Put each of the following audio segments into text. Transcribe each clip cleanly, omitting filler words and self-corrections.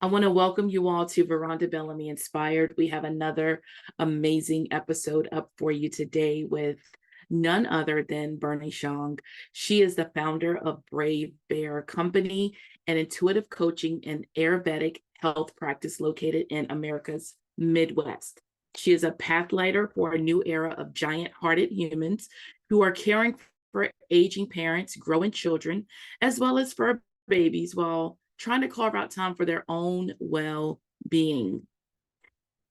I want to welcome you all to Veranda Bellamy Inspired. We have another amazing episode up for you today with none other than Bernie Shong. She is the founder of Brave Bear Company, an intuitive coaching and Ayurvedic health practice located in America's Midwest. She is a pathlighter for a new era of giant-hearted humans who are caring for aging parents, growing children, as well as for babies while trying to carve out time for their own well-being.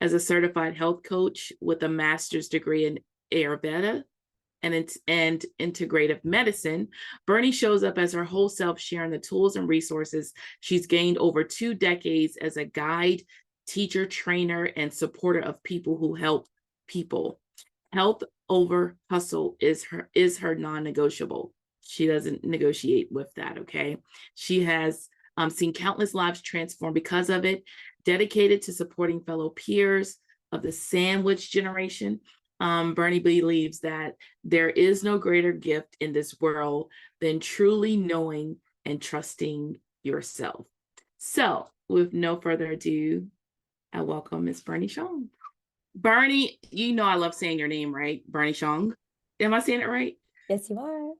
As a certified health coach with a master's degree in Ayurveda and integrative medicine, Bernie shows up as her whole self, sharing the tools and resources she's gained over 2 decades as a guide, teacher, trainer, and supporter of people who help people. Health over hustle is her non-negotiable. She doesn't negotiate with that, okay? She has seen countless lives transformed because of it, dedicated to supporting fellow peers of the sandwich generation. Bernie believes that there is no greater gift in this world than truly knowing and trusting yourself. So, with no further ado, I welcome Miss Bernie Shong. Bernie, you know I love saying your name, right? Bernie Shong. Am I saying it right? Yes, you are.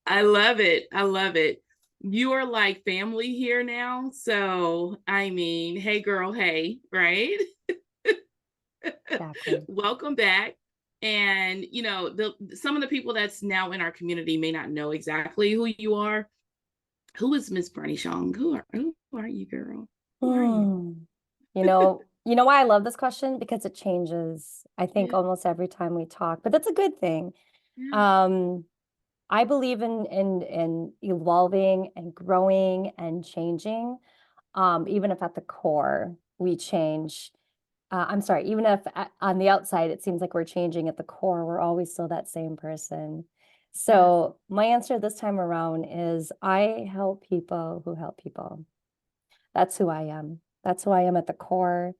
I love it. I love it. You are like family here now. So, I mean, hey, girl, hey, right? Exactly. Welcome back. And, you know, some of the people that's now in our community may not know exactly who you are. Who is Miss Bernie Shong? Who are you, girl? Who are you? You know why I love this question? Because it changes, I think, Yeah, almost every time we talk, but that's a good thing. yeah. Um, I believe in evolving and growing and changing. Even if at the core we change. I'm sorry, even if on the outside it seems like we're changing, at the core, we're always still that same person. Yes. So my answer this time around is I help people who help people. That's who I am. That's who I am at the core.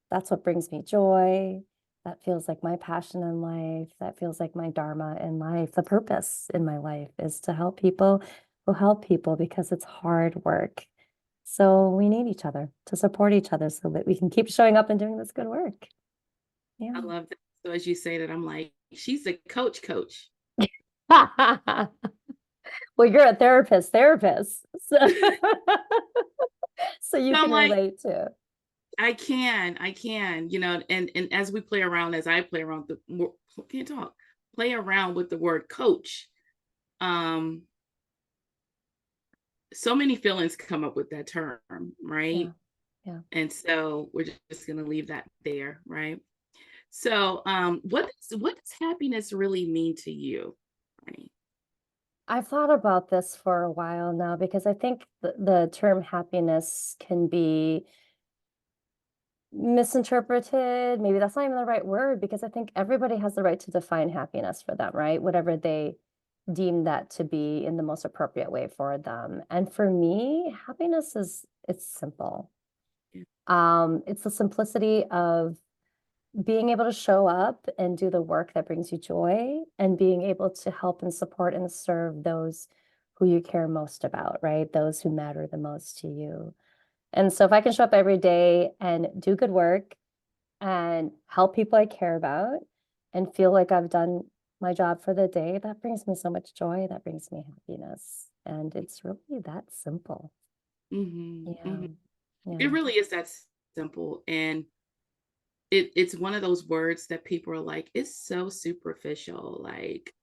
That's what brings me joy. That feels like my passion in life. That feels like my dharma in life. The purpose in my life is to help people who help people because it's hard work. So we need each other to support each other so that we can keep showing up and doing this good work. I Yeah. love that. So as you say that, I'm like, she's a coach. Well, you're a therapist. So, so you So I'm can like, relate too. I can, and as we play around, as I play around can't talk, play around with the word coach. Um, so many feelings come up with that term, Yeah. right? Yeah. And so we're just gonna leave that there, right? So, what does happiness really mean to you, Bernie? I've thought about this for a while now because I think the term happiness can be misinterpreted. Maybe that's not even the right word because I think everybody has the right to define happiness for them, right? Whatever they deem that to be in the most appropriate way for them. And for me, happiness it's simple. Yeah. It's the simplicity of being able to show up and do the work that brings you joy and being able to help and support and serve those who you care most about, right? Those who matter the most to you. And so if I can show up every day and do good work and help people I care about and feel like I've done my job for the day, that brings me so much joy. That brings me happiness. And it's really that simple. Yeah. Mm-hmm. Yeah. It really is that simple, and it's one of those words that people are like, it's so superficial, like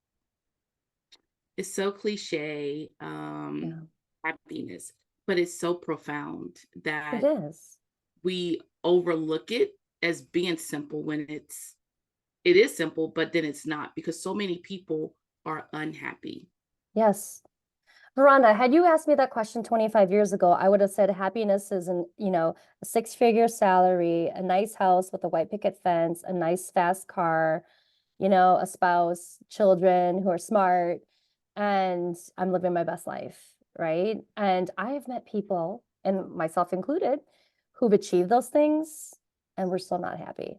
it's so cliche, Yeah. happiness, but it's so profound It that is. we overlook it as being simple when it is simple, but then it's not because so many people are unhappy. Yes. Veranda, had you asked me that question 25 years ago, I would have said happiness is a six-figure salary, a nice house with a white picket fence, a nice fast car, a spouse, children who are smart, and I'm living my best life, right? And I have met people, and myself included, who've achieved those things and we're still not happy.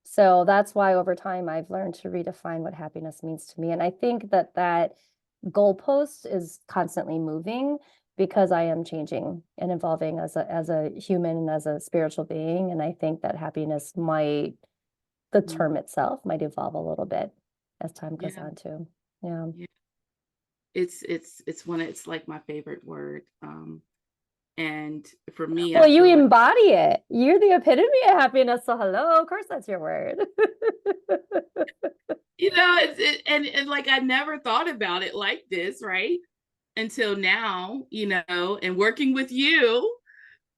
So that's why over time I've learned to redefine what happiness means to me. And I think that goalpost is constantly moving because I am changing and evolving as a human and as a spiritual being. And I think that happiness might, the Mm. term itself might evolve a little bit as time goes Yeah. on too. Yeah. Yeah. It's like my favorite word. And for me, Well, I you feel like, embody it. You're the epitome of happiness. So hello, of course that's your word. and like I never thought about it like this, right? Until now, and working with you,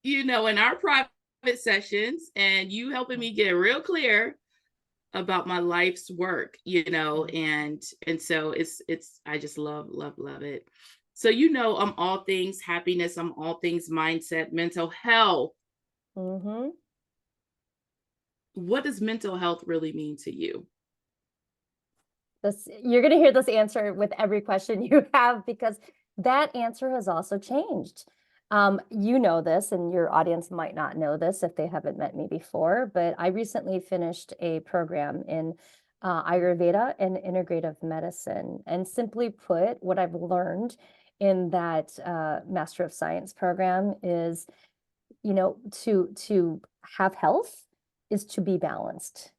in our private sessions, and you helping me get real clear about my life's work, and so it's I just love it. So I'm all things happiness, I'm all things mindset, mental health. Mm-hmm. What does mental health really mean to you? This, you're going to hear this answer with every question you have because that answer has also changed. You know this, and your audience might not know this if they haven't met me before, but I recently finished a program in Ayurveda and integrative medicine. And simply put, what I've learned in that Master of Science program is, to have health is to be balanced.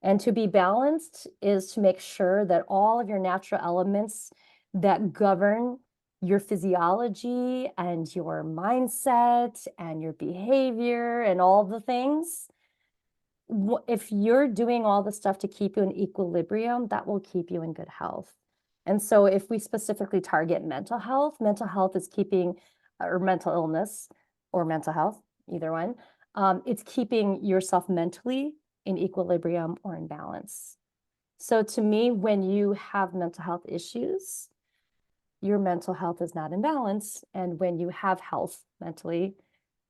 And to be balanced is to make sure that all of your natural elements that govern your physiology and your mindset and your behavior and all the things, if you're doing all the stuff to keep you in equilibrium, that will keep you in good health. And so if we specifically target mental health is keeping, or mental illness or mental health, either one, it's keeping yourself mentally in equilibrium or in balance. So to me, when you have mental health issues, your mental health is not in balance. And when you have health mentally,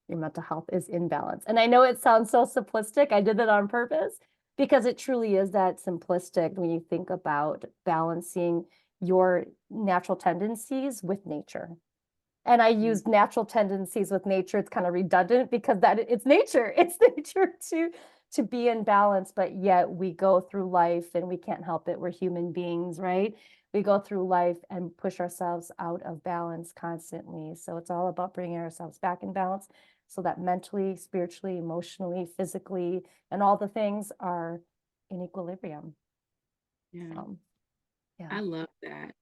your mental health is in balance. And I know it sounds so simplistic. I did that on purpose because it truly is that simplistic when you think about balancing your natural tendencies with nature. And I Mm. use natural tendencies with nature. It's kind of redundant because that it's nature. It's nature to be in balance, but yet we go through life and we can't help it. We're human beings, right? We go through life and push ourselves out of balance constantly. So it's all about bringing ourselves back in balance so that mentally, spiritually, emotionally, physically, and all the things are in equilibrium. Yeah, So, yeah. I love that.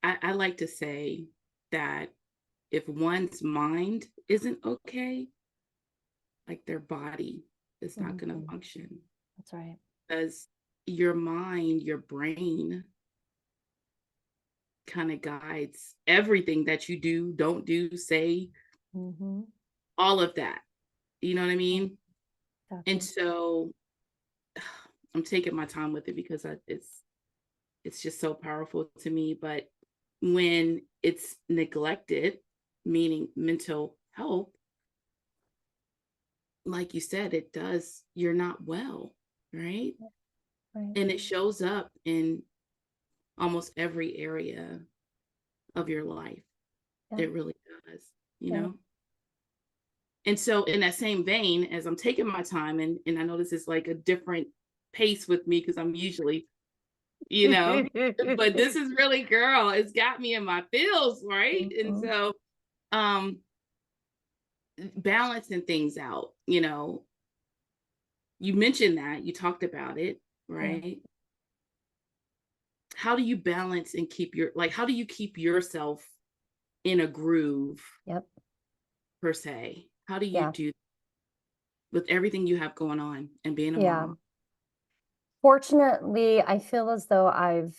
I like to say that if one's mind isn't okay, like their body is not going to Mhm. function, That's right. because your mind, your brain kind of guides everything that you do, don't do, say, Mm-hmm. all of that. You know what I Yeah, mean? And exactly. so I'm taking my time with it because it's just so powerful to me. But when it's neglected, meaning mental health, like you said, it does, you're not well, right? Right. And it shows up in almost every area of your life. Yeah. It really does, you Yeah. know? And so, in that same vein, as I'm taking my time, and I know this is like a different pace with me because I'm usually, you know, but this is really, girl, it's got me in my feels, right? And Mhm. so, um, balancing things out, you mentioned that, you talked about it, Yeah. right? How do you balance and how do you keep yourself in a groove, Yep. per se? How do you Yeah. do with everything you have going on and being a Yeah. mom? Fortunately, I feel as though I've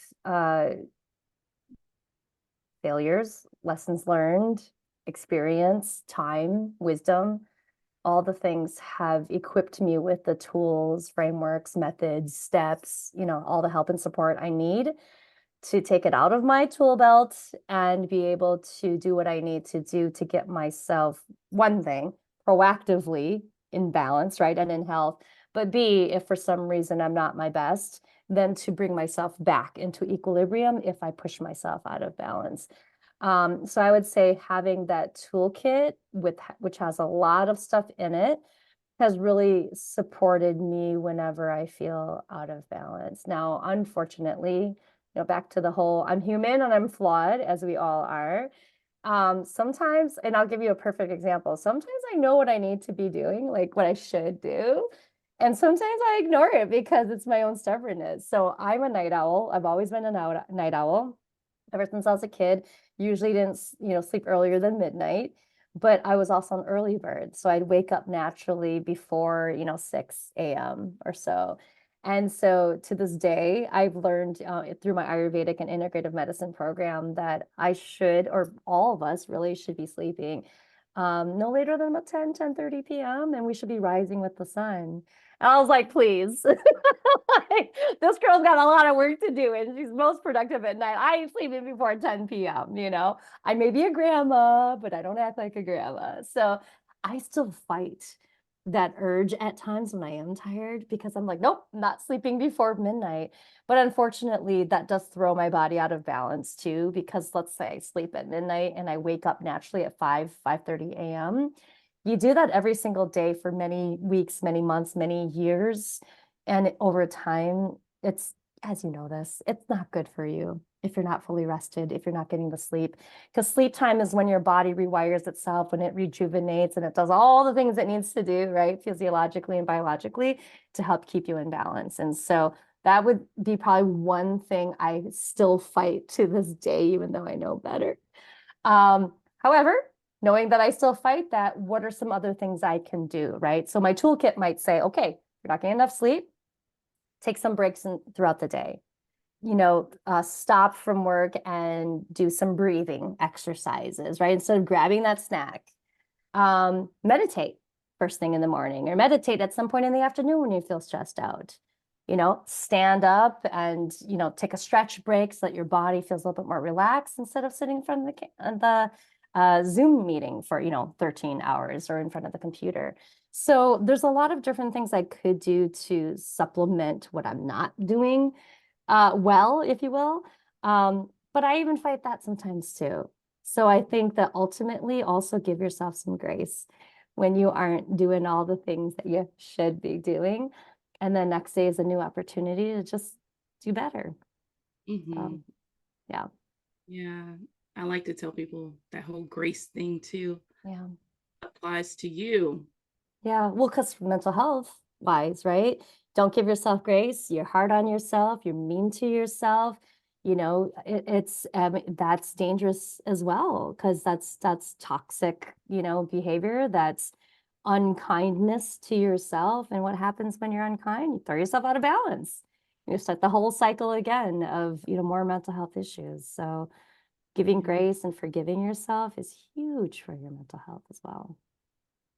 failures, lessons learned, experience, time, wisdom, all the things have equipped me with the tools, frameworks, methods, steps, all the help and support I need to take it out of my tool belt and be able to do what I need to do to get myself, one thing, proactively in balance, right? And in health. But B, if for some reason I'm not my best, then to bring myself back into equilibrium if I push myself out of balance. So I would say having that toolkit which has a lot of stuff in it has really supported me whenever I feel out of balance. Now, unfortunately, back to the whole I'm human and I'm flawed, as we all are. Sometimes, and I'll give you a perfect example. Sometimes I know what I need to be doing, like what I should do. And sometimes I ignore it because it's my own stubbornness. So I'm a night owl. I've always been a night owl ever since I was a kid. Usually didn't, sleep earlier than midnight, but I was also an early bird. So I'd wake up naturally before, 6 a.m. or so. And so to this day, I've learned through my Ayurvedic and integrative medicine program that I should, or all of us really should be sleeping no later than about 10:30 p.m. and we should be rising with the sun. And I was like, please, like, this girl's got a lot of work to do and she's most productive at night. I ain't sleeping before 10 p.m. I may be a grandma, but I don't act like a grandma. So I still fight that urge at times when I am tired because I'm like, nope, not sleeping before midnight. But unfortunately, that does throw my body out of balance too, because let's say I sleep at midnight and I wake up naturally at 5:30 a.m. You do that every single day for many weeks, many months, many years. And over time, it's, as you know this, it's not good for you if you're not fully rested, if you're not getting the sleep. Because sleep time is when your body rewires itself, when it rejuvenates and it does all the things it needs to do, right? Physiologically and biologically to help keep you in balance. And so that would be probably one thing I still fight to this day, even though I know better. However, knowing that I still fight that, what are some other things I can do, right? So my toolkit might say, okay, you're not getting enough sleep, take some breaks throughout the day. Stop from work and do some breathing exercises, right? Instead of grabbing that snack, meditate first thing in the morning or meditate at some point in the afternoon when you feel stressed out. Stand up and, take a stretch break so that your body feels a little bit more relaxed instead of sitting in front of the Zoom meeting for, 13 hours or in front of the computer. So there's a lot of different things I could do to supplement what I'm not doing well, if you will. But I even fight that sometimes too. So I think that ultimately also give yourself some grace when you aren't doing all the things that you should be doing. And then next day is a new opportunity to just do better. Mm-hmm. Yeah. Yeah. I like to tell people that whole grace thing too Yeah. applies to you. Yeah. Well, because mental health wise, right? Don't give yourself grace. You're hard on yourself. You're mean to yourself. It's that's dangerous as well because that's toxic, behavior. That's unkindness to yourself. And what happens when you're unkind? You throw yourself out of balance. You start the whole cycle again of, more mental health issues. So giving Yeah, grace and forgiving yourself is huge for your mental health as well.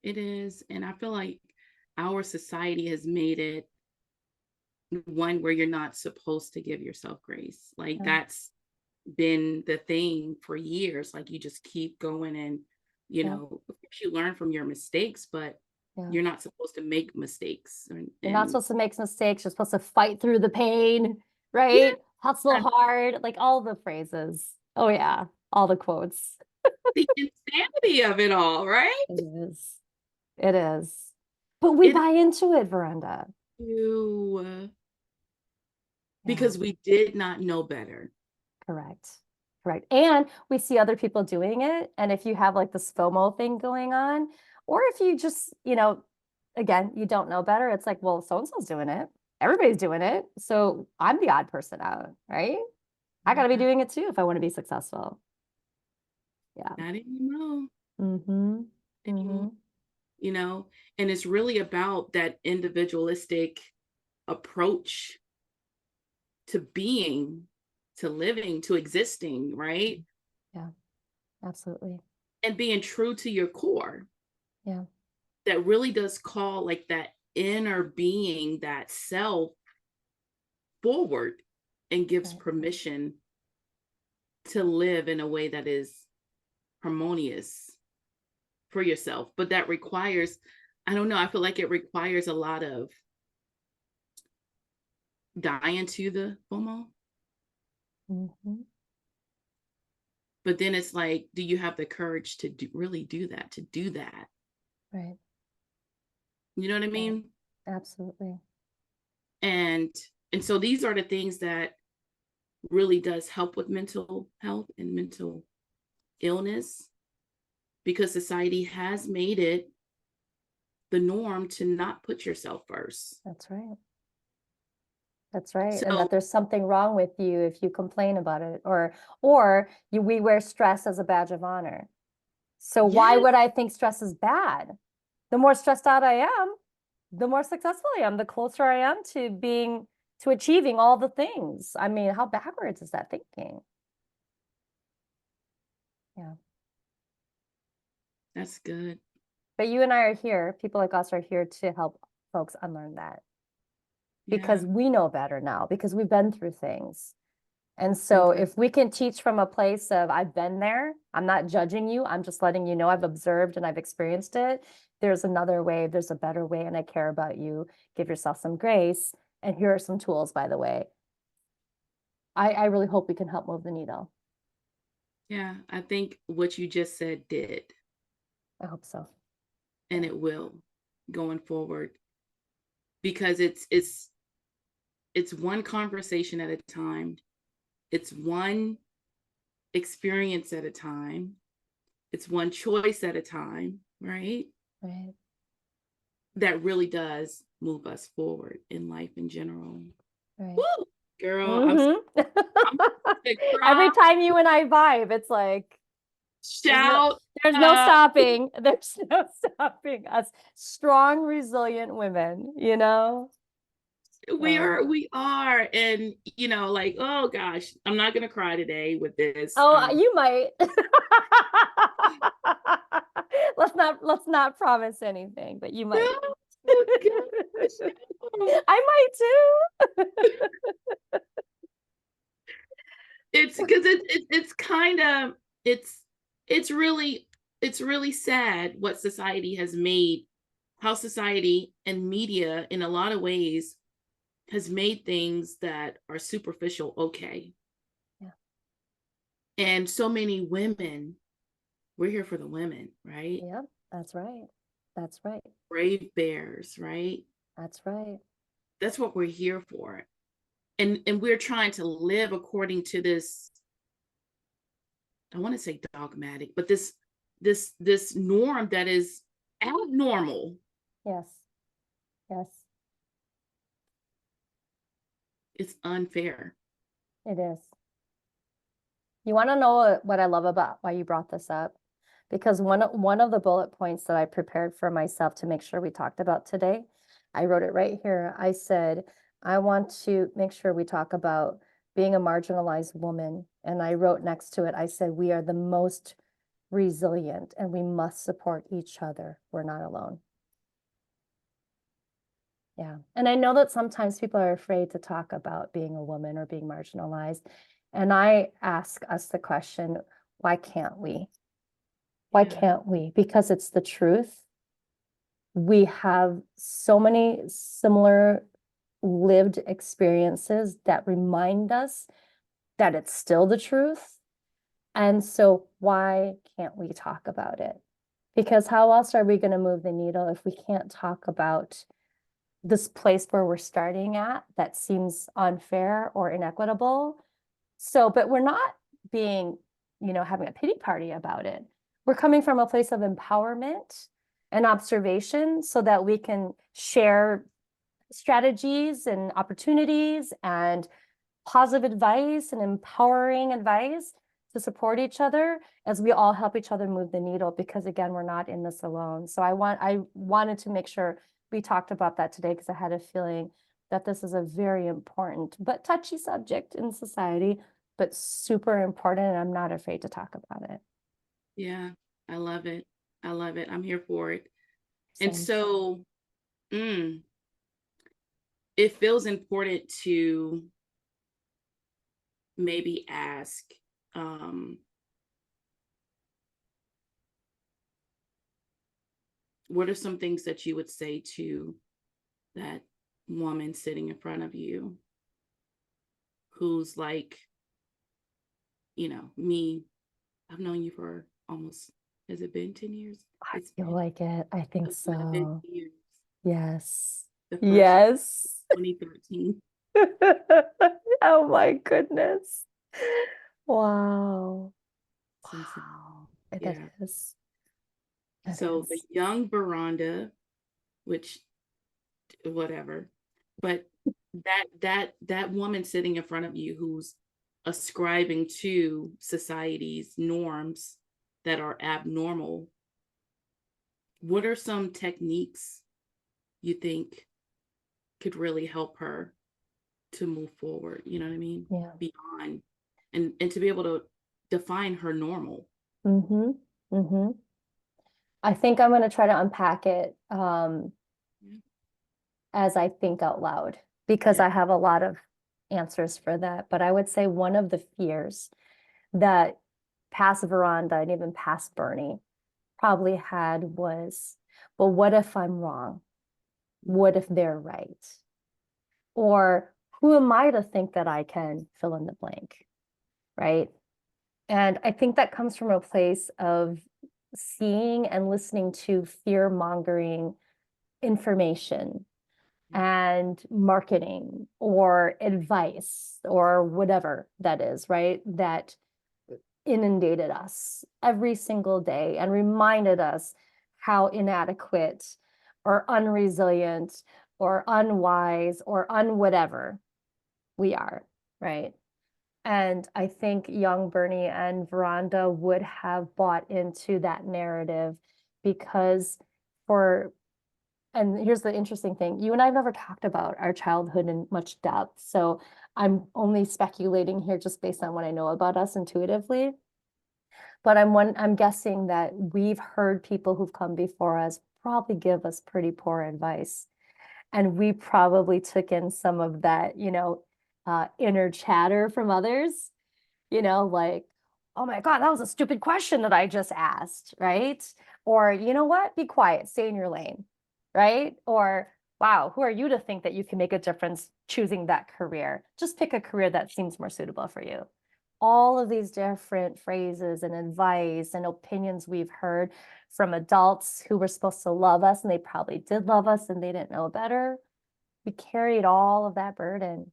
it is. And I feel like our society has made it one where you're not supposed to give yourself grace. Like Yeah. that's been the thing for years. Like you just keep going and, Yeah. of course you learn from your mistakes, but Yeah. you're not supposed to make mistakes. You're not And supposed to make mistakes. You're supposed to fight through the pain, yeah, right? Hustle hard, like all the phrases. Oh, yeah. All the quotes. the insanity of it all, right? It is. It is. But we It buy into it, Veranda. you Yeah, because we did not know better. correct. Correct. And we see other people doing it. And if you have like this FOMO thing going on, or if you just, again, you don't know better, it's like, well, so and so's doing it. Everybody's doing it. So I'm the odd person out, right? I got to be Yeah, doing it too if I want to be successful. Yeah. not anymore. Mm-hmm. Anymore. Mm-hmm. You know, and it's really about that individualistic approach to being, to living, to existing, right? Yeah, absolutely. And being true to your core. Yeah. That really does call like that inner being, that self forward and gives Right. permission to live in a way that is harmonious for yourself. But that requires, I don't know, I feel like it requires a lot of dying to the FOMO. Mm-hmm. But then it's like, do you have the courage to really do that, to do that? Right. You know what I Right. mean? Absolutely. And and so these are the things that really does help with mental health and mental illness, because society has made it the norm to not put yourself first. That's right. That's right. And So that there's something wrong with you if you complain about it, or we wear stress as a badge of honor. So why yes, would I think stress is bad? The more stressed out I am, the more successful I am, the closer I am to achieving all the things. I mean, how backwards is that thinking? Yeah. that's good. But you and I are here, people like us are here to help folks unlearn that because Yeah, we know better now, because we've been through things. And been so through. if we can teach from a place of I've been there, I'm not judging you, I'm just letting you know I've observed and I've experienced it. There's another way, there's a better way, and I care about you. Give yourself some grace. And here are some tools, by the way. I really hope we can help move the needle. Yeah, I think what you just said did, I hope so. and Yeah. it will going forward, because it's one conversation at a time. It's one experience at a time. It's one choice at a time, right? Right. That really does move us forward in life in general. Right. Woo! Girl, Mm-hmm. I'm to Every cry, time you and I vibe, it's like there's no shout. there's no uh, stopping. There's no stopping us. Strong, resilient women, you know? we So are, we are. And like, oh gosh, I'm not gonna cry today with this. oh, you might. Let's not promise anything, but you No, might. oh gosh, no. I might too. It's because it's kind of, it's it's really, it's really sad what society has made, how society and media in a lot of ways has made things that are superficial okay. Yeah. And so many women, we're here for the women, right? Yep, that's right. That's right. Brave bears, right? That's right. That's what we're here for. And we're trying to live according to this, I want to say dogmatic, but this norm that is abnormal. Yes. Yes, It's unfair. it is. You want to know what I love about why you brought this up? Because one of the bullet points that I prepared for myself to make sure we talked about today, I wrote it right here. I said, I want to make sure we talk about being a marginalized woman. And I wrote next to it, I said, we are the most resilient and we must support each other. We're not alone. Yeah. And I know that sometimes people are afraid to talk about being a woman or being marginalized. And I ask us the question, why can't we? Why Yeah. can't we? Because it's the truth. We have so many similar lived experiences that remind us that it's still the truth. And so why can't we talk about it? Because how else are we going to move the needle if we can't talk about this place where we're starting at that seems unfair or inequitable? So, but we're not being, having a pity party about it. We're coming from a place of empowerment and observation so that we can share strategies and opportunities and positive advice and empowering advice to support each other as we all help each other move the needle, because again, we're not in this alone. So I wanted to make sure we talked about that today because I had a feeling that this is a very important but touchy subject in society, but super important, and I'm not afraid to talk about it. Yeah. I love it. I love it. I'm here for it. And Same. so it feels important to maybe ask, um, what are some things that you would say to that woman sitting in front of you who's like, me, I've known you for almost, has it been 10 years? I It's feel been like it. I think 11 so. years. Yes. The first Yes. 2013. Oh my goodness. Wow. It's insane. Wow. That Yeah. is. It So the is. young Veranda, which whatever, but that woman sitting in front of you who's ascribing to society's norms that are abnormal, what are some techniques you think could really help her to move forward? You know what I mean? Yeah. Beyond and to be able to define her normal. Mm-hmm. Mm-hmm. I think I'm going to try to unpack it Yeah. as I think out loud because Yeah. I have a lot of answers for that. But I would say one of the fears that past Veranda and even past Bernie probably had was, well, what if I'm wrong? What if they're right? Or who am I to think that I can fill in the blank? Right. And I think that comes from a place of seeing and listening to fear mongering information and marketing or advice or whatever that is, right? That inundated us every single day and reminded us how inadequate or unresilient or unwise or unwhatever we are, right? And I think young Bernie and Veranda would have bought into that narrative because for, and here's the interesting thing, you and I have never talked about our childhood in much depth. So I'm only speculating here just based on what I know about us intuitively. But I'm guessing that we've heard people who've come before us probably give us pretty poor advice. And we probably took in some of that, inner chatter from others, like, oh my God, that was a stupid question that I just asked, right? Or, you know what? Be quiet, stay in your lane, right? Or, wow, who are you to think that you can make a difference choosing that career? Just pick a career that seems more suitable for you. All of these different phrases and advice and opinions we've heard from adults who were supposed to love us and they probably did love us and they didn't know better. We carried all of that burden,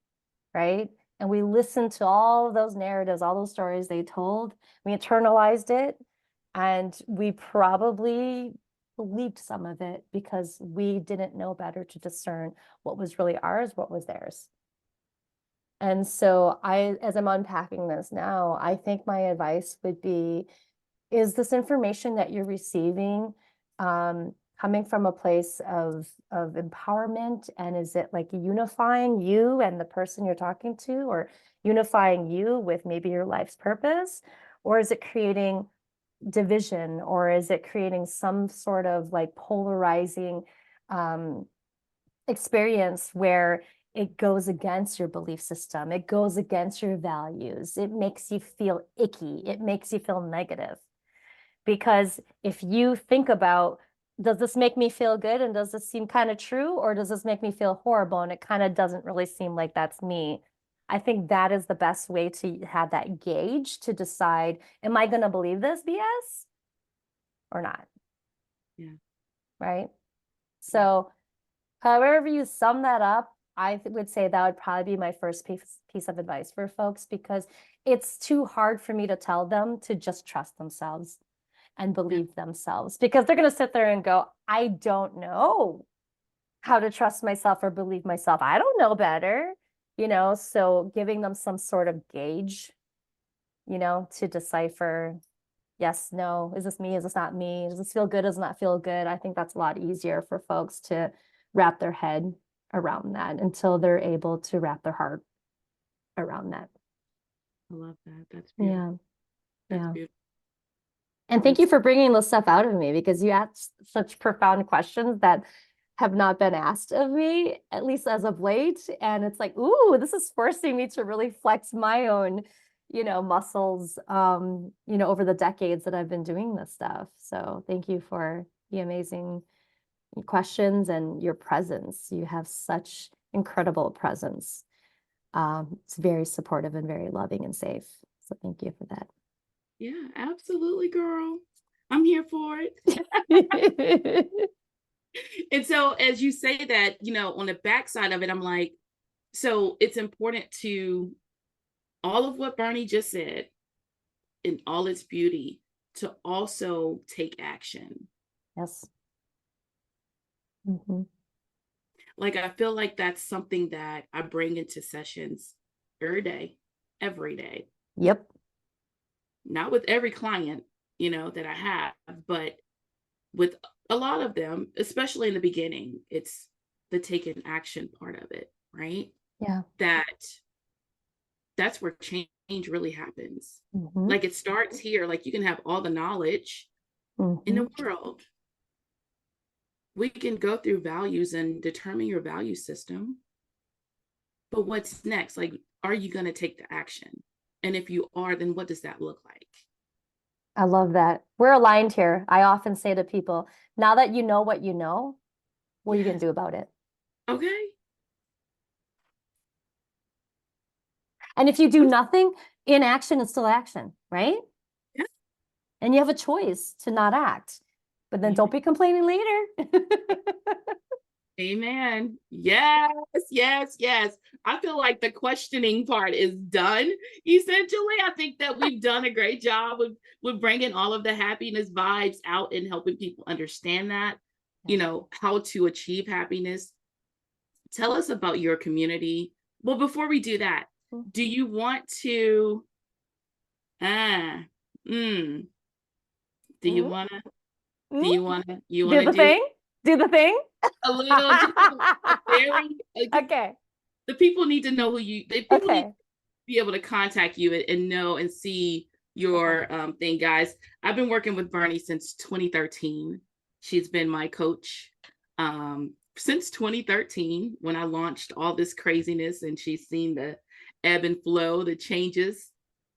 right? And we listened to all of those narratives, all those stories they told. We internalized it, and we probably believed some of it because we didn't know better to discern what was really ours, what was theirs. And so as I'm unpacking this now, I think my advice would be, is this information that you're receiving coming from a place of empowerment? And is it like unifying you and the person you're talking to, or unifying you with maybe your life's purpose? Or is it creating division, or is it creating some sort of like polarizing um, experience where it goes against your belief system, it goes against your values, it makes you feel icky, it makes you feel negative? Because if you think about, does this make me feel good and does this seem kind of true, or does this make me feel horrible and it kind of doesn't really seem like that's me? I think that is the best way to have that gauge to decide, am I going to believe this BS or not? Yeah. Right? So however you sum that up, I would say that would probably be my first piece of advice for folks, because it's too hard for me to tell them to just trust themselves and Yeah. believe themselves, because they're going to sit there and go, I don't know how to trust myself or believe myself. I don't know better, so giving them some sort of gauge, to decipher, yes, no, is this me? Is this not me? Does this feel good? Does it not feel good? I think that's a lot easier for folks to wrap their head around that until they're able to wrap their heart around that. I love that. That's beautiful. Yeah. That's Yeah. beautiful. And thank And you so, for bringing this stuff out of me, because you asked such profound questions that have not been asked of me, at least as of late. And it's like, ooh, this is forcing me to really flex my own, muscles, over the decades that I've been doing this stuff. So thank you for the amazing questions and your presence. You have such incredible presence. It's very supportive and very loving and safe. So thank you for that. yeah, absolutely, girl. I'm here for it. And so as you say that, on the backside of it, I'm like, so it's important to all of what Bernie just said in all its beauty, to also take action. Yes. Hmm. Like, I feel like that's something that I bring into sessions every day. Yep. Not with every client, that I have, but with a lot of them, especially in the beginning, it's the taking action part of it, right? Yeah. That's where change really happens. Hmm. Like, it starts here. Like, you can have all the knowledge in Hmm. the world. We can go through values and determine your value system. But what's next? Like, are you going to take the action? And if you are, then what does that look like? I love that. We're aligned here. I often say to people, now that you know what you know, what are you going Yes. to do about it? Okay. And if you do nothing, inaction is still action, right? Yeah. And you have a choice to not act, but then don't Amen. be complaining later. Amen. Yes, yes, yes. I feel like the questioning part is done. Essentially, I think that we've done a great job with bringing all of the happiness vibes out and helping people understand that, Yeah. how to achieve happiness. Tell us about your community. Well, before we do that, do you want to, ah, mm, do you Mm-hmm. want to, Mm-hmm. you want Do to the do thing. Do the thing. a little, just a very, Okay. the people need to know people need Okay. be able to contact you and know and see Okay. your thing, guys. I've been working with Bernie since 2013. She's been my coach since 2013 when I launched all this craziness, and she's seen the ebb and flow, the changes,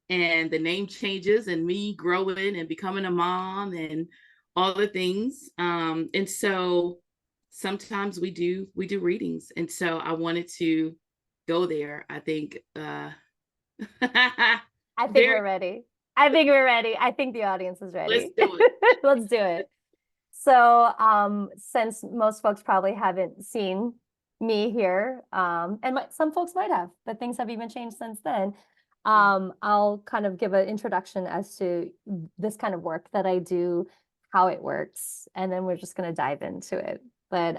and the name changes, and me growing and becoming a mom and all the things. And so sometimes we do readings, and so I wanted to go there. I think I think very we're ready. I think we're ready. I think the audience is let's ready. do it. Let's do it. So, since most folks probably haven't seen me here, and some folks might have, but things have even changed since then. I'll kind of give an introduction as to this kind of work that I do, how it works, and then we're just going to dive into it. But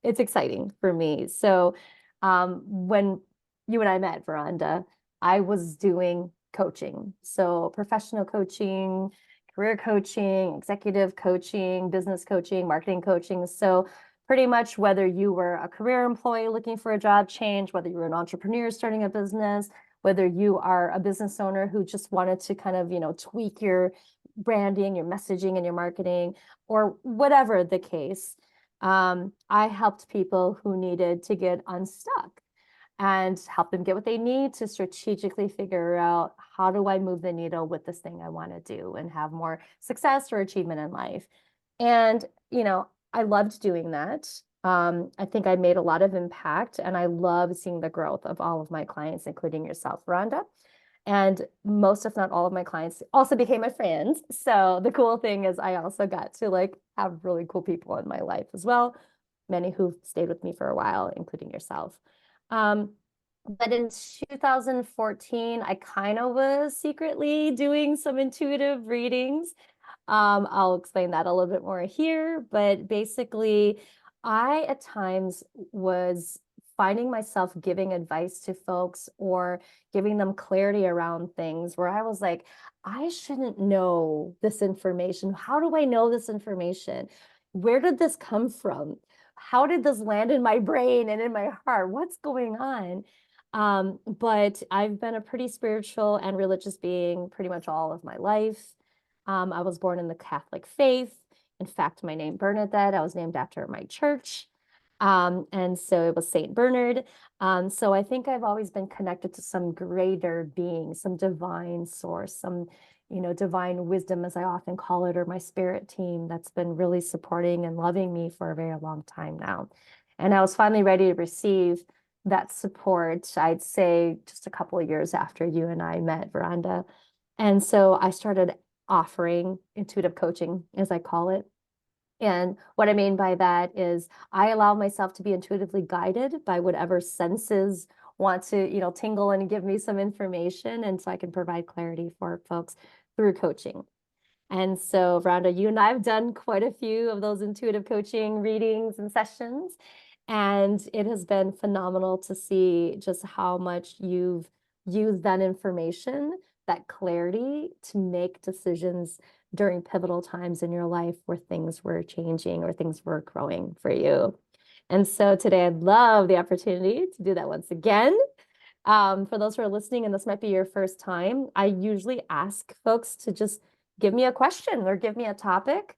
it's exciting for me. So, when you and I met, Veranda, I was doing coaching, so professional coaching, career coaching, executive coaching, business coaching, marketing coaching. So pretty much whether you were a career employee looking for a job change, whether you were an entrepreneur starting a business, whether you are a business owner who just wanted to kind of, tweak your branding, your messaging, and your marketing, or whatever the case, I helped people who needed to get unstuck and help them get what they need to strategically figure out, how do I move the needle with this thing I want to do and have more success or achievement in life. And, I loved doing that. I think I made a lot of impact, and I love seeing the growth of all of my clients, including yourself, Rhonda. And most, if not all of my clients also became my friends. So the cool thing is I also got to have really cool people in my life as well. Many who've stayed with me for a while, including yourself. Um, but in 2014, I kind of was secretly doing some intuitive readings. I'll explain that a little bit more here, but basically, I at times was finding myself giving advice to folks or giving them clarity around things where I was like, I shouldn't know this information. How do I know this information? Where did this come from? How did this land in my brain and in my heart? What's going on? But I've been a pretty spiritual and religious being pretty much all of my life. I was born in the Catholic faith. In fact, my name Bernadette, I was named after my church. And so it was Saint Bernard. So I think I've always been connected to some greater being, some divine source, some, divine wisdom, as I often call it, or my spirit team that's been really supporting and loving me for a very long time now. And I was finally ready to receive that support, I'd say just a couple of years after you and I met, Veranda. And so I started offering intuitive coaching, as I call it. And what I mean by that is I allow myself to be intuitively guided by whatever senses want to, tingle and give me some information. And so I can provide clarity for folks through coaching. And so, Rhonda, you and I have done quite a few of those intuitive coaching readings and sessions. And it has been phenomenal to see just how much you've used that information, that clarity to make decisions during pivotal times in your life where things were changing or things were growing for you. And so today I'd love the opportunity to do that once again. For those who are listening, and this might be your first time, I usually ask folks to just give me a question or give me a topic.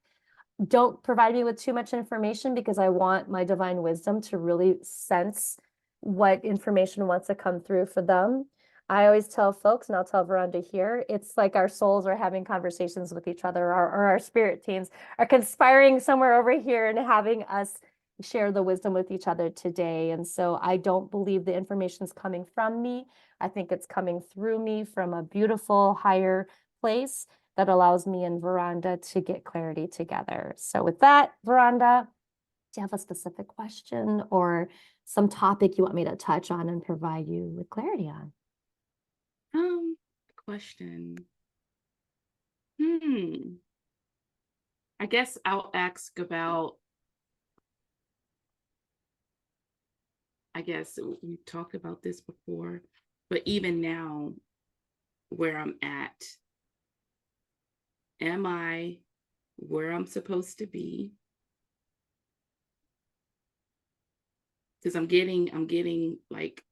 Don't provide me with too much information because I want my divine wisdom to really sense what information wants to come through for them. I always tell folks, and I'll tell Veranda here, it's like our souls are having conversations with each other, or our spirit teams are conspiring somewhere over here and having us share the wisdom with each other today. And so I don't believe the information is coming from me. I think it's coming through me from a beautiful higher place that allows me and Veranda to get clarity together. So with that, Veranda, do you have a specific question or some topic you want me to touch on and provide you with clarity on? Question. I guess I'll ask about, I guess we talked about this before, but even now, where I'm at, am I where I'm supposed to be? Because I'm getting like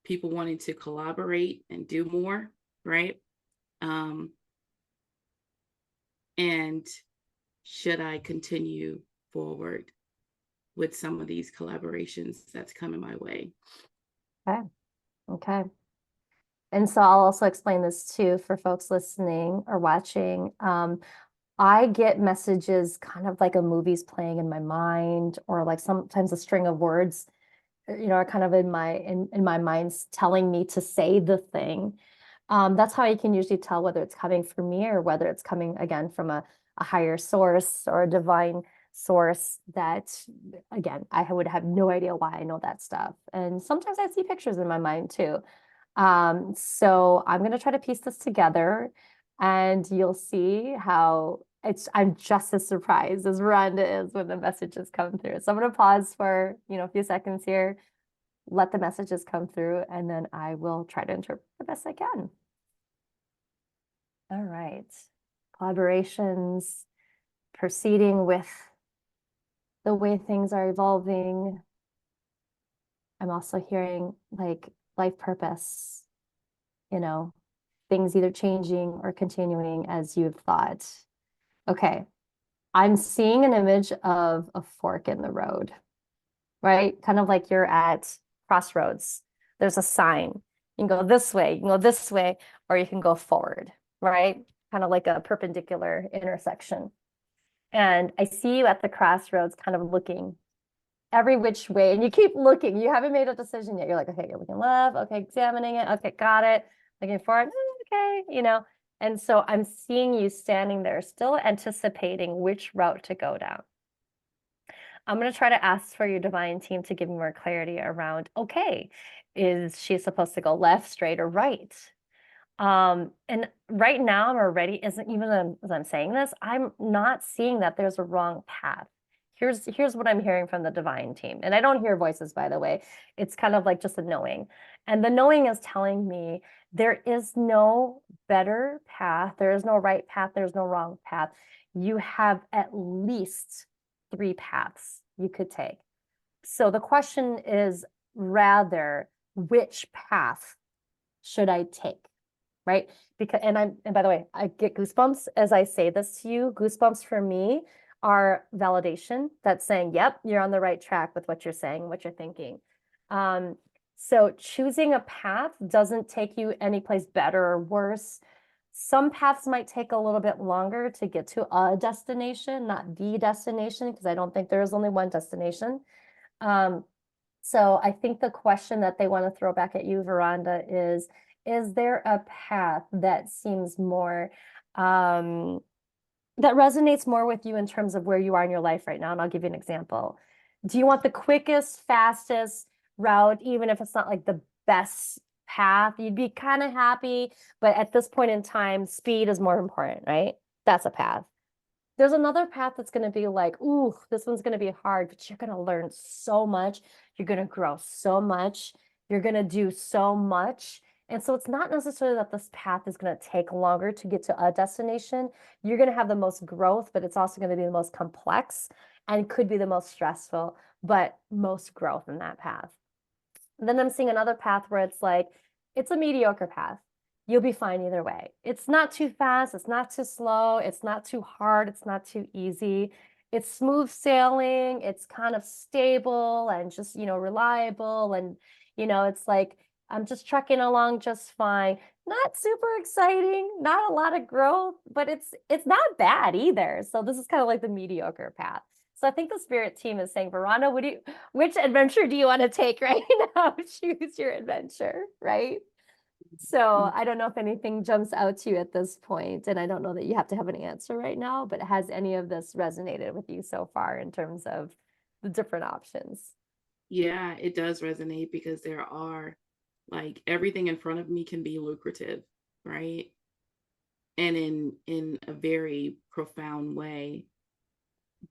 people wanting to collaborate and do more, right? And should I continue forward with some of these collaborations that's coming my way? Okay. Okay. And so I'll also explain this too for folks listening or watching. I get messages kind of like a movie's playing in my mind, or like sometimes a string of words, are kind of in my mind telling me to say the thing. That's how you can usually tell whether it's coming from me or whether it's coming again from a higher source or a divine source that, again, I would have no idea why I know that stuff. And sometimes I see pictures in my mind too. So I'm going to try to piece this together and you'll see how I'm just as surprised as Rhonda is when the messages come through. So I'm going to pause for, a few seconds here, let the messages come through, and then I will try to interpret the best I can. All right. Collaborations, proceeding with the way things are evolving. I'm also hearing like life purpose, things either changing or continuing as you've thought. Okay. I'm seeing an image of a fork in the road, right? Kind of like you're at crossroads. There's a sign. You can go this way, you can go this way, or you can go forward, right? Kind of like a perpendicular intersection. And I see you at the crossroads, kind of looking every which way, and you keep looking. You haven't made a decision yet. You're like, okay, you're looking left, okay, examining it, okay, got it. Looking forward, okay, And so I'm seeing you standing there, still anticipating which route to go down. I'm going to try to ask for your divine team to give me more clarity around, okay, is she supposed to go left, straight, or right? And right now I'm already, isn't even as I'm saying this, I'm not seeing that there's a wrong path. Here's what I'm hearing from the divine team. And I don't hear voices, by the way. It's kind of like just a knowing. And the knowing is telling me there is no better path. There is no right path. There's no wrong path. You have at least 3 paths you could take. So the question is rather, which path should I take? Right? Because, and by the way, I get goosebumps as I say this to you. Goosebumps for me are validation that's saying, yep, you're on the right track with what you're saying, what you're thinking. So choosing a path doesn't take you any place better or worse. Some paths might take a little bit longer to get to a destination, not the destination, because I don't think there is only one destination. So I think the question that they want to throw back at you, Veranda, is there a path that seems more, that resonates more with you in terms of where you are in your life right now? And I'll give you an example. Do you want the quickest, fastest route, even if it's not like the best path. You'd be kind of happy, but at this point in time, speed is more important, right? That's a path. There's another path that's going to be like, ooh, this one's going to be hard, but you're going to learn so much. You're going to grow so much. You're going to do so much. And so it's not necessarily that this path is going to take longer to get to a destination. You're going to have the most growth, but it's also going to be the most complex and could be the most stressful, but most growth in that path. And then I'm seeing another path where it's like, it's a mediocre path. You'll be fine either way. It's not too fast. It's not too slow. It's not too hard. It's not too easy. It's smooth sailing. It's kind of stable and just, reliable. And, it's like, I'm just trucking along just fine. Not super exciting, not a lot of growth, but it's not bad either. So this is kind of like the mediocre path. So I think the spirit team is saying, Verona, which adventure do you want to take right now? Choose your adventure, right? So I don't know if anything jumps out to you at this point, and I don't know that you have to have an answer right now, but has any of this resonated with you so far in terms of the different options? Yeah, it does resonate because there are like everything in front of me can be lucrative, right? And in a very profound way.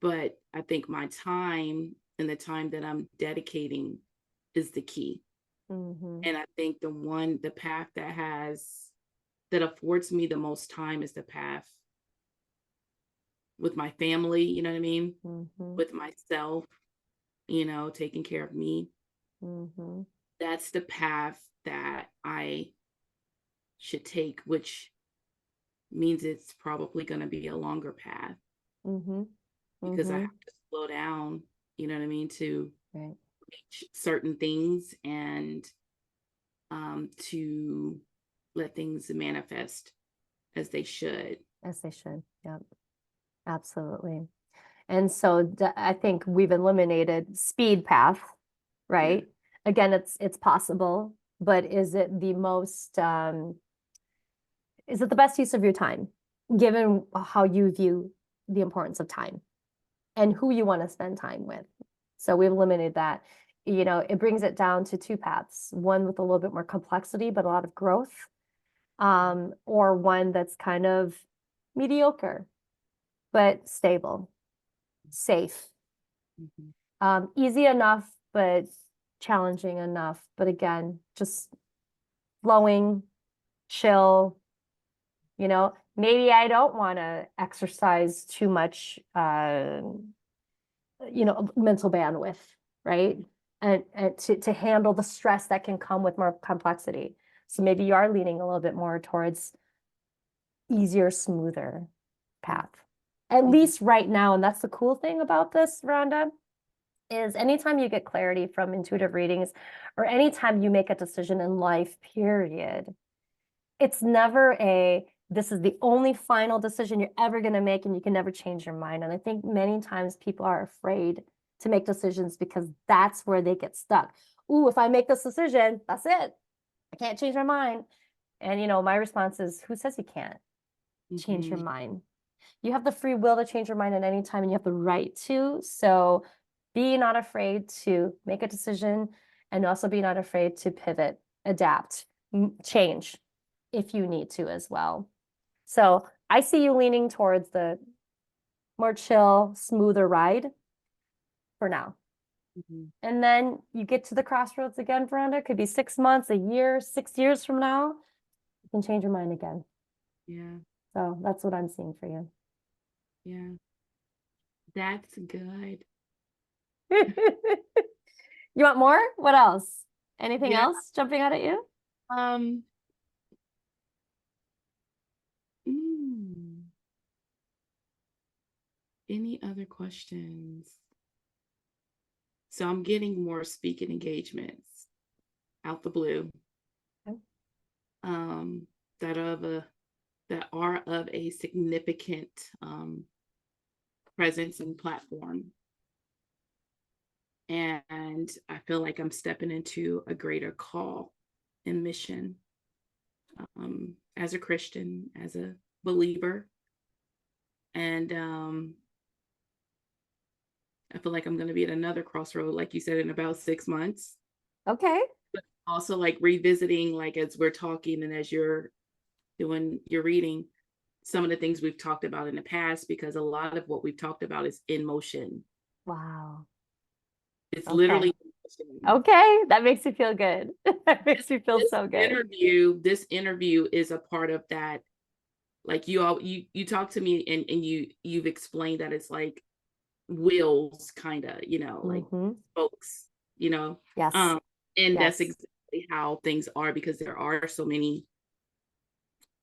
But I think my time and the time that I'm dedicating is the key. Mm-hmm. And I think the path that affords me the most time is the path with my family, you know what I mean? Mm-hmm. With myself, taking care of me. Mm-hmm. That's the path that I should take, which means it's probably going to be a longer path Mm-hmm. because I Mm-hmm. have to slow down, you know what I mean, to Right. reach certain things and to let things manifest as they should. As they should. Yep. Absolutely. And so I think we've eliminated speed path, Yeah. right? Again, it's possible, but is it the best use of your time, given how you view the importance of time and who you want to spend time with? So we've eliminated that. It brings it down to two paths, one with a little bit more complexity, but a lot of growth, or one that's kind of mediocre, but stable, safe, Mhm. easy enough, but challenging enough. But again, just flowing, chill. Maybe I don't want to exercise too much, mental bandwidth, right? And to handle the stress that can come with more complexity. So maybe you are leaning a little bit more towards easier, smoother path. At Mhm. least right now, and that's the cool thing about this, Rhonda, is anytime you get clarity from intuitive readings or anytime you make a decision in life, period, it's never this is the only final decision you're ever going to make and you can never change your mind. And I think many times people are afraid to make decisions because that's where they get stuck. Ooh, if I make this decision, that's it. I can't change my mind. And my response is, who says you can't change your Mhm. mind? You have the free will to change your mind at any time and you have the right to. So be not afraid to make a decision and also be not afraid to pivot, adapt, change if you need to as well. So I see you leaning towards the more chill, smoother ride for now. Mhm. And then you get to the crossroads again, Veranda. Could be 6 months, a year, 6 years from now. You can change your mind again. Yeah. So that's what I'm seeing for you. Yeah. That's good. You want more? What else? Anything Yeah. else jumping out at you? Um, mm, any other questions? So I'm getting more speaking engagements out the blue, Okay. um, that are of a significant presence and platform. And I feel like I'm stepping into a greater call and mission, as a Christian, as a believer. And I feel like I'm going to be at another crossroad, like you said, in about 6 months. Okay. also like revisiting, like as we're talking and as you're doing your reading, some of the things we've talked about in the past, because a lot of what we've talked about is in motion. Wow. It's Okay. literally in motion. Okay. That makes me feel good. That makes me feel This so good. interview is a part of that. Like you talk to me and you've explained that it's like wheels, kind of, like Mm-hmm. spokes, you know. Yes. Um, and that's Yes. exactly how things are, because there are so many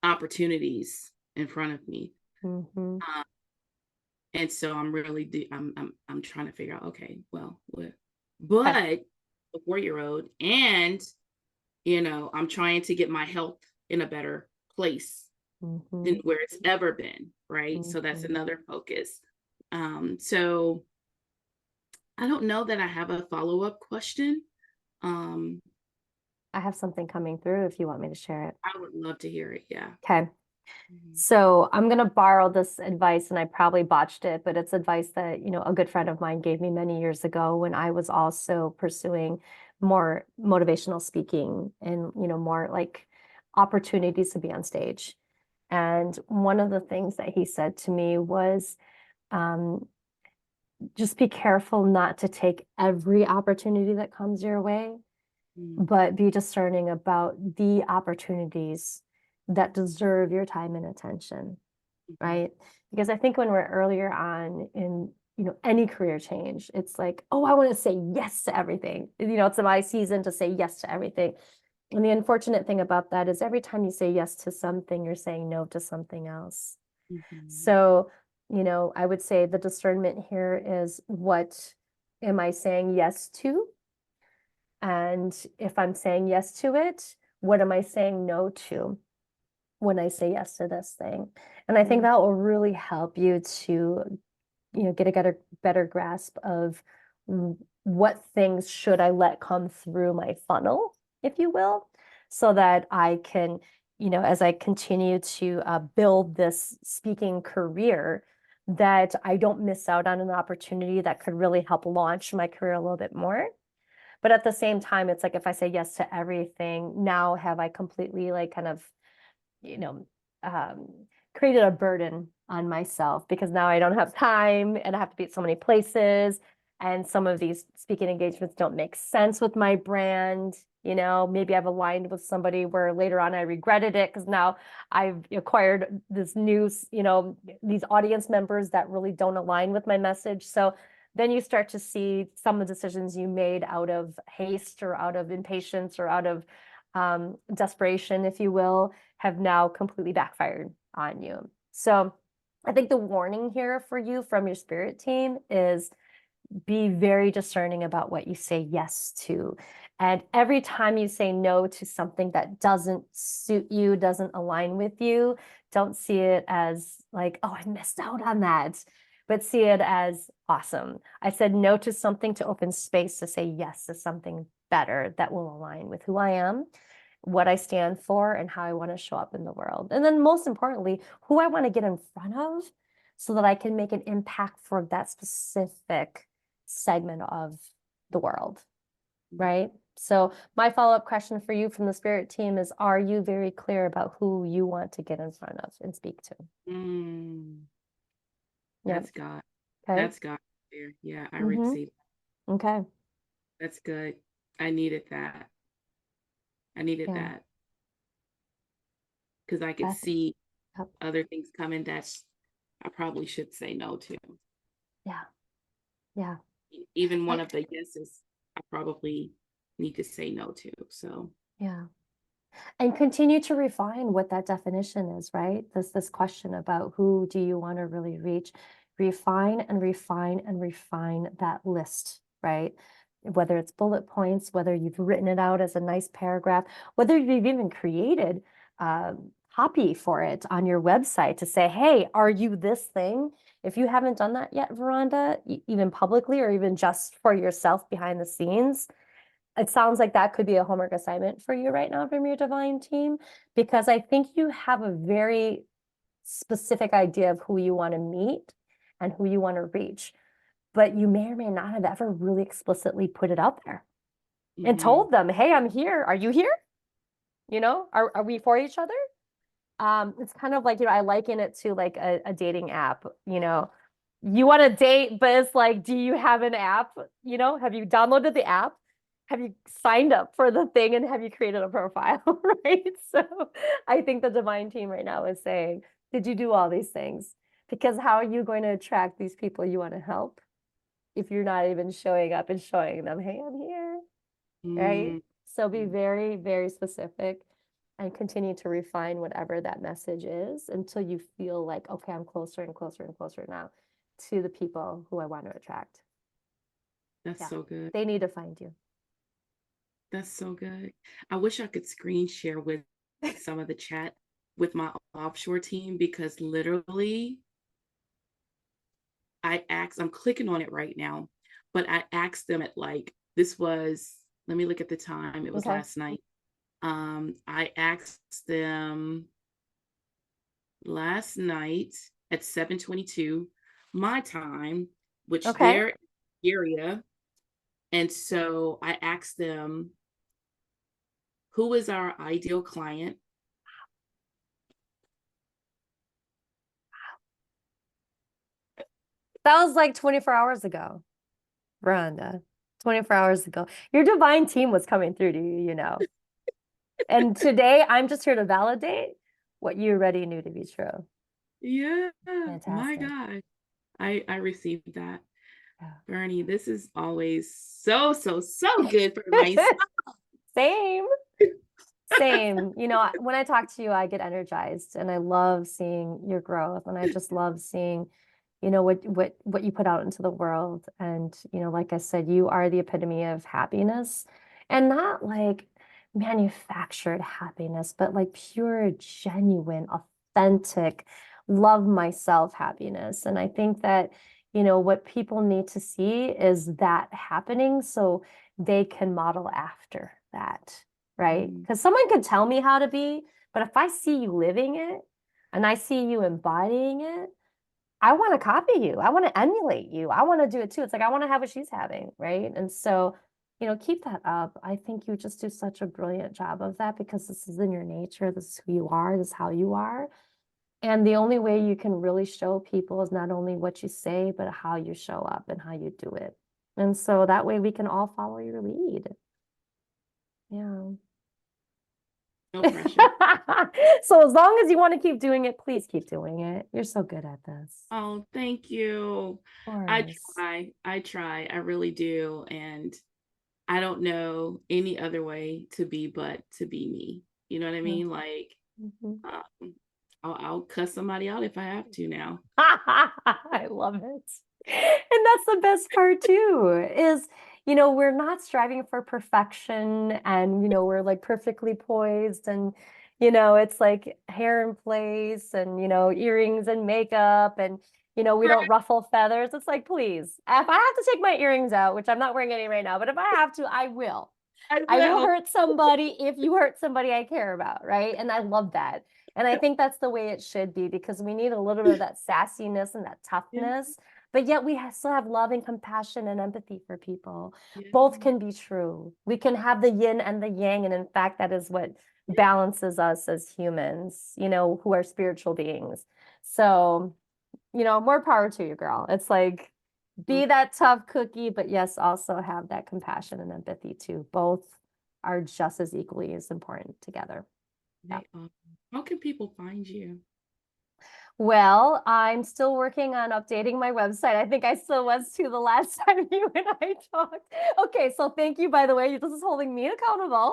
opportunities in front of me. Mm-hmm. Um, and so I'm really I'm trying to figure out, okay, well, what, Okay. but a 4-year old, and I'm trying to get my health in a better place Mm-hmm. than where it's ever been, right? So that's Mm-hmm. another focus. So I don't know that I have a follow-up question. Um, I have something coming through if you want me to share it. I would love to hear it. Yeah. Okay. Mhm. So I'm going to borrow this advice, and I probably botched it, but it's advice that, a good friend of mine gave me many years ago when I was also pursuing more motivational speaking and, more like opportunities to be on stage. And one of the things that he said to me was, um, just be careful not to take every opportunity that comes your way, Mm, but be discerning about the opportunities that deserve your time and attention, mhm, right? Because I think when we're earlier on in, any career change, it's like, oh, I want to say yes to everything. It's my season to say yes to everything. And the unfortunate thing about that is every time you say yes to something, you're saying no to something else. mhm, So, I would say the discernment here is, what am I saying yes to? And if I'm saying yes to it, what am I saying no to when I say yes to this thing? And I think mm, that will really help you to, get a better grasp of what things should I let come through my funnel, if you will, so that I can, as I continue to build this speaking career, that I don't miss out on an opportunity that could really help launch my career a little bit more. But at the same time, it's like if I say yes to everything, now have I completely like kind of, you know, um, created a burden on myself because now I don't have time and I have to be at so many places. And some of these speaking engagements don't make sense with my brand. Maybe I've aligned with somebody where later on I regretted it because now I've acquired this new, these audience members that really don't align with my message. So then you start to see some of the decisions you made out of haste or out of impatience or out of desperation, if you will, have now completely backfired on you. So I think the warning here for you from your spirit team is, be very discerning about what you say yes to. And every time you say no to something that doesn't suit you, doesn't align with you, don't see it as like, oh, I missed out on that, but see it as awesome. I said no to something to open space to say yes to something better that will align with who I am, what I stand for, and how I want to show up in the world. And then most importantly, who I want to get in front of so that I can make an impact for that specific segment of the world, mm, right? So my follow-up question for you from the spirit team is, are you very clear about who you want to get in front of and speak to? mm. Yep. That's God. Okay. That's God there. Yeah, I Mm-hmm. received. Okay. That's good. I needed that. I needed Yeah. that because I could That's, see yep. other things coming that I probably should say no to. Yeah. Yeah. Even one And, of the yeses, I probably need to say no to. So, yeah. And continue to refine what that definition is, right? This question about who do you want to really reach? Refine and refine and refine that list, right? Whether it's bullet points, whether you've written it out as a nice paragraph, whether you've even created copy for it on your website to say, hey, are you this thing? If you haven't done that yet, Veranda, even publicly or even just for yourself behind the scenes, it sounds like that could be a homework assignment for you right now from your divine team, because I think you have a very specific idea of who you want to meet and who you want to reach, but you may or may not have ever really explicitly put it out there. and Hmm. told them, hey, I'm here. Are you here? Are we for each other? It's kind of like, I liken it to like a dating app, you want to date, but it's like, do you have an app? Have you downloaded the app? Have you signed up for the thing and have you created a profile? Right. So I think the divine team right now is saying, did you do all these things? Because how are you going to attract these people you want to help if you're not even showing up and showing them, hey, I'm here, right? Hmm. So be very, very specific and continue to refine whatever that message is until you feel like, okay, I'm closer and closer and closer now to the people who I want to attract. That's Yeah, so good. they need to find you. That's so good. I wish I could screen share with some of the chat with my offshore team because literally I'm clicking on it right now, but I asked them at like, let me look at the time. It was Okay. last night. I asked them last night at 7:22 my time, which Okay. they're area. And so I asked them, who is our ideal client? That was like 24 hours ago, Rhonda. 24 hours ago. Your divine team was coming through to you. And today I'm just here to validate what you already knew to be true. Yeah, my Fantastic. God. I received that. Yeah. Bernie, this is always so, so, so good for my Same. Same. When I talk to you, I get energized and I love seeing your growth and I just love seeing, what you put out into the world. And, like I said, you are the epitome of happiness and not like manufactured happiness, but like pure, genuine, authentic, love myself happiness. And I think that, what people need to see is that happening so they can model after that, right? Mhm. Because someone could tell me how to be, but if I see you living it and I see you embodying it, I want to copy you. I want to emulate you. I want to do it too. It's like I want to have what she's having, right? And so, keep that up. I think you just do such a brilliant job of that because this is in your nature. This is who you are. This is how you are. And the only way you can really show people is not only what you say, but how you show up and how you do it. And so that way we can all follow your lead. Yeah. No pressure. So as long as you want to keep doing it, please keep doing it. You're so good at this. Oh, thank you. Of I course. try. I really do. And I don't know any other way to be but to be me. You know what I Yeah. mean? Like, Mhm. um, I'll cuss somebody out if I have to now. I love it. And that's the best part too, is, we're not striving for perfection and, we're like perfectly poised and, it's like hair in place and, earrings and makeup and, we don't ruffle feathers. It's like, please, if I have to take my earrings out, which I'm not wearing any right now, but if I have to, I will. I I will will. hurt somebody if you hurt somebody I care about, right? And I love that. And I think that's the way it should be because we need a little bit of that sassiness and that Yeah, toughness, but yet we still have love and compassion and empathy for people. yeah, Both can be true. We can have the yin and the yang. And in fact, that is what balances us as humans, who are spiritual beings. So, more power to you, girl. It's like, yeah. be that tough cookie, but yes, also have that compassion and empathy too. Both are just as equally as important together. Yeah. They are. How can people find you? Well, I'm still working on updating my website. I think I still was too the last time you and I talked. Okay, so thank you, by the way. This is holding me accountable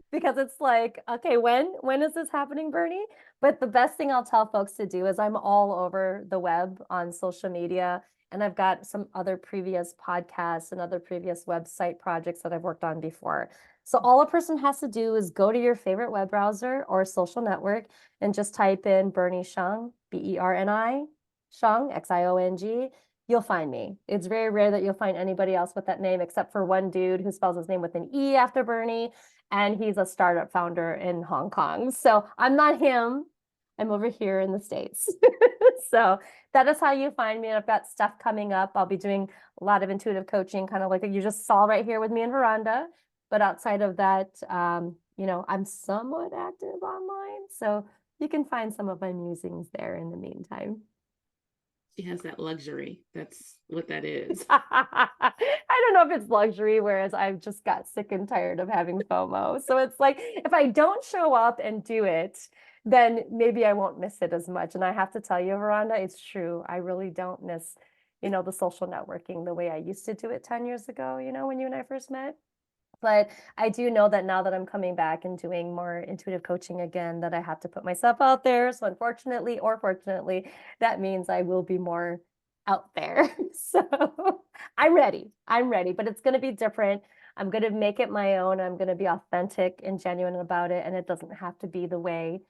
because it's like, okay, when is this happening, Bernie? But the best thing I'll tell folks to do is I'm all over the web on social media, and I've got some other previous podcasts and other previous website projects that I've worked on before. So all a person has to do is go to your favorite web browser or social network and just type in Bernie Xiong, Berni, Xiong, Xiong. You'll find me. It's very rare that you'll find anybody else with that name except for one dude who spells his name with an E after Bernie, and he's a startup founder in Hong Kong. So I'm not him. I'm over here in the States. So that is how you find me. And I've got stuff coming up. I'll be doing a lot of intuitive coaching, kind of like you just saw right here with me and Veranda. But outside of that, I'm somewhat active online, so you can find some of my musings there in the meantime. She has that luxury. That's what that is. I don't know if it's luxury, whereas I've just got sick and tired of having FOMO. So it's like if I don't show up and do it, then maybe I won't miss it as much. And I have to tell you, Veranda, it's true. I really don't miss, the social networking the way I used to do it 10 years ago, when you and I first met. But I do know that now that I'm coming back and doing more intuitive coaching again, that I have to put myself out there. So unfortunately or fortunately, that means I will be more out there. So I'm ready. I'm ready, but it's going to be different. I'm going to make it my own. I'm going to be authentic and genuine about it. And it doesn't have to be the way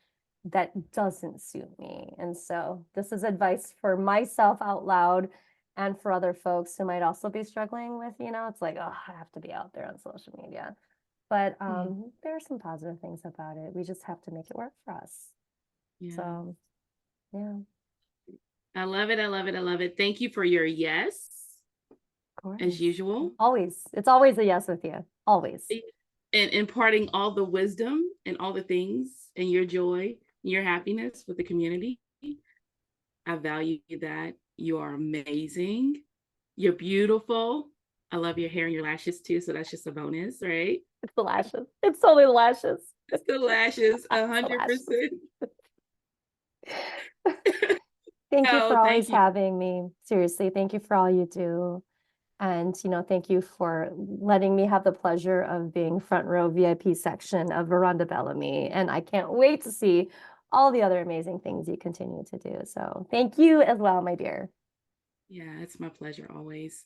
that doesn't suit me. And so this is advice for myself out loud and for other folks who might also be struggling with, it's like, oh, I have to be out there on social media. But Mm, there are some positive things about it. We just have to make it work for us. yeah. So, yeah, of I love it. I love it. I love it. Thank you for your yes, as course. usual, Always. It's always a yes with you. Always. and imparting all the wisdom and all the things and your joy, your happiness with the community. I value that. You are amazing. You're beautiful. I love your hair and your lashes too. So that's just a bonus, right? It's the lashes. It's totally the lashes. It's the lashes, It's the lashes. 100%. Thank you for Oh, always thank you. having me. Seriously, thank you for all you do. And, thank you for letting me have the pleasure of being front row VIP section of Veranda Bellamy. And I can't wait to see all the other amazing things you continue to do. So thank you as well, my dear. Yeah, it's my pleasure always.